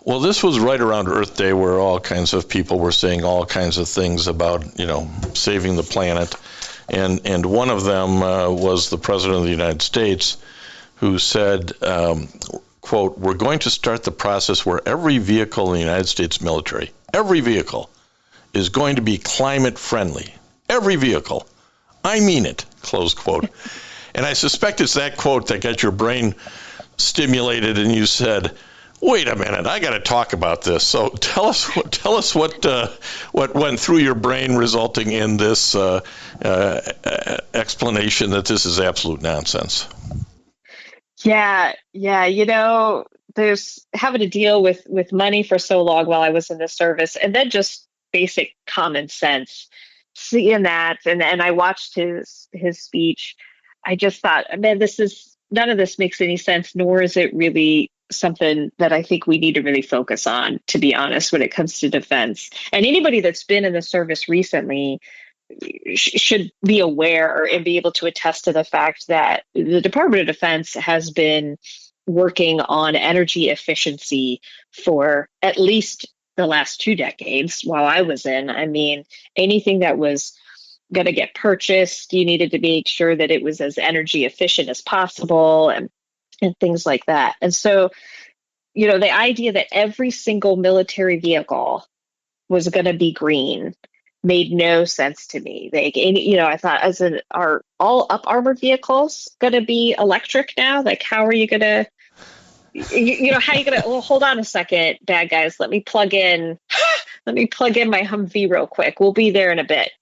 Well, this was right around Earth Day, where all kinds of people were saying all kinds of things about, saving the planet. And one of them was the President of the United States, who said, quote, "We're going to start the process where every vehicle in the United States military, every vehicle, is going to be climate friendly. Every vehicle. I mean it," close quote. And I suspect it's that quote that got your brain stimulated and you said, wait a minute, I got to talk about this. So tell us what went through your brain, resulting in this explanation that this is absolute nonsense. Yeah. There's having to deal with money for so long while I was in the service, and then just basic common sense. Seeing that, and I watched his speech, I just thought, man, none of this makes any sense, nor is it really something that I think we need to really focus on, to be honest, when it comes to defense. And anybody that's been in the service recently should be aware and be able to attest to the fact that the Department of Defense has been working on energy efficiency for at least the last 2 decades while I was in. I mean, anything that was going to get purchased, you needed to make sure that it was as energy efficient as possible and things like that. And so, the idea that every single military vehicle was going to be green made no sense to me. I thought, are all up armored vehicles going to be electric now? Like, how are you going to, how are you going to, well, hold on a second, bad guys, let me plug in my Humvee real quick. We'll be there in a bit.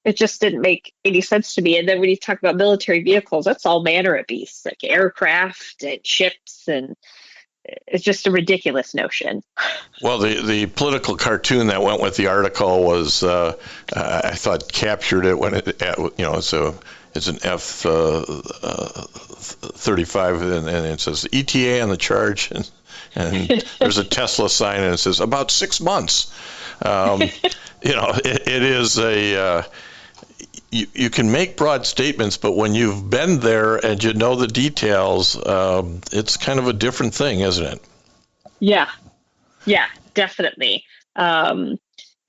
It just didn't make any sense to me. And then when you talk about military vehicles, that's all manner of beasts, like aircraft and ships, and it's just a ridiculous notion. Well, the political cartoon that went with the article was, I thought, captured it when it's an F-35, and it says ETA on the charge, and there's a Tesla sign, and it says about 6 months. It is a. You can make broad statements, but when you've been there and you know the details, it's kind of a different thing, isn't it? Yeah, definitely. And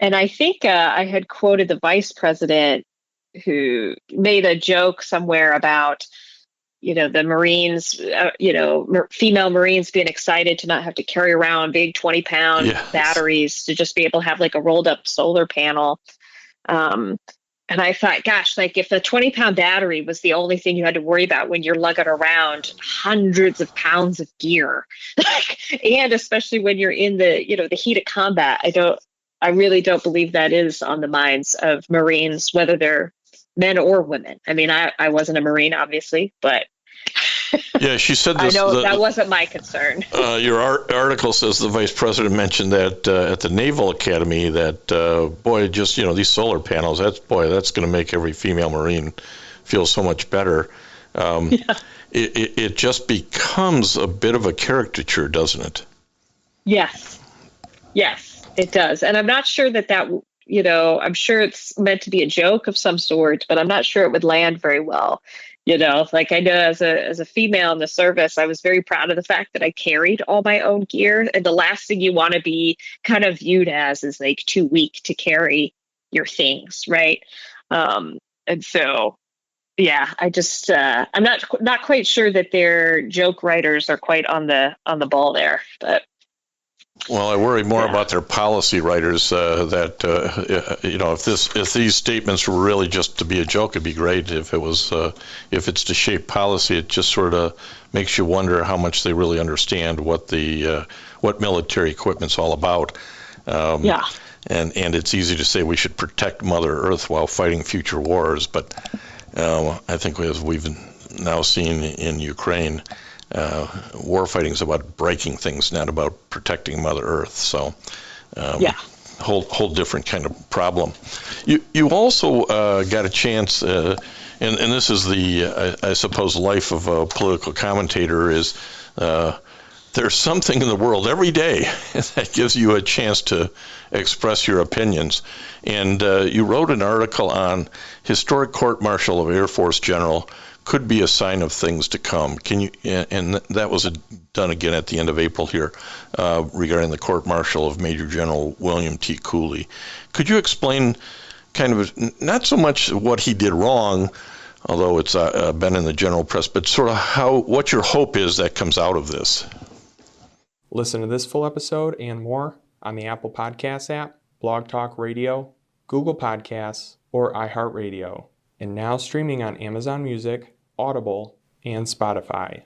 I think I had quoted the vice president, who made a joke somewhere about, the Marines, female Marines being excited to not have to carry around big 20-pound batteries, to just be able to have like a rolled up solar panel. And I thought, gosh, like if a 20-pound battery was the only thing you had to worry about when you're lugging around hundreds of pounds of gear, and especially when you're in the heat of combat, I really don't believe that is on the minds of Marines, whether they're men or women. I mean, I wasn't a Marine, obviously, but yeah, she said this. I know that wasn't my concern. Your article says the vice president mentioned that at the Naval Academy that, these solar panels, that's going to make every female Marine feel so much better. It just becomes a bit of a caricature, doesn't it? Yes, it does. And I'm not sure that I'm sure it's meant to be a joke of some sort, but I'm not sure it would land very well. I know as a female in the service, I was very proud of the fact that I carried all my own gear. And the last thing you want to be kind of viewed as is like too weak to carry your things, right? And so, I just I'm not quite sure that their joke writers are quite on the ball there, but. Well, I worry more about their policy writers. If these statements were really just to be a joke, it'd be great. If it's to shape policy, it just sort of makes you wonder how much they really understand what military equipment's all about. And it's easy to say we should protect Mother Earth while fighting future wars, but I think as we've now seen in Ukraine. War fighting is about breaking things, not about protecting Mother Earth. So, whole different kind of problem. You also got a chance, and this is I suppose, life of a political commentator is there's something in the world every day that gives you a chance to express your opinions. And you wrote an article on historic court-martial of Air Force General could be a sign of things to come. Can you? And that was done again at the end of April here, regarding the court-martial of Major General William T. Cooley. Could you explain kind of not so much what he did wrong, although it's been in the general press, but sort of what your hope is that comes out of this? Listen to this full episode and more on the Apple Podcasts app, Blog Talk Radio, Google Podcasts, or iHeartRadio. And now streaming on Amazon Music, Audible, and Spotify.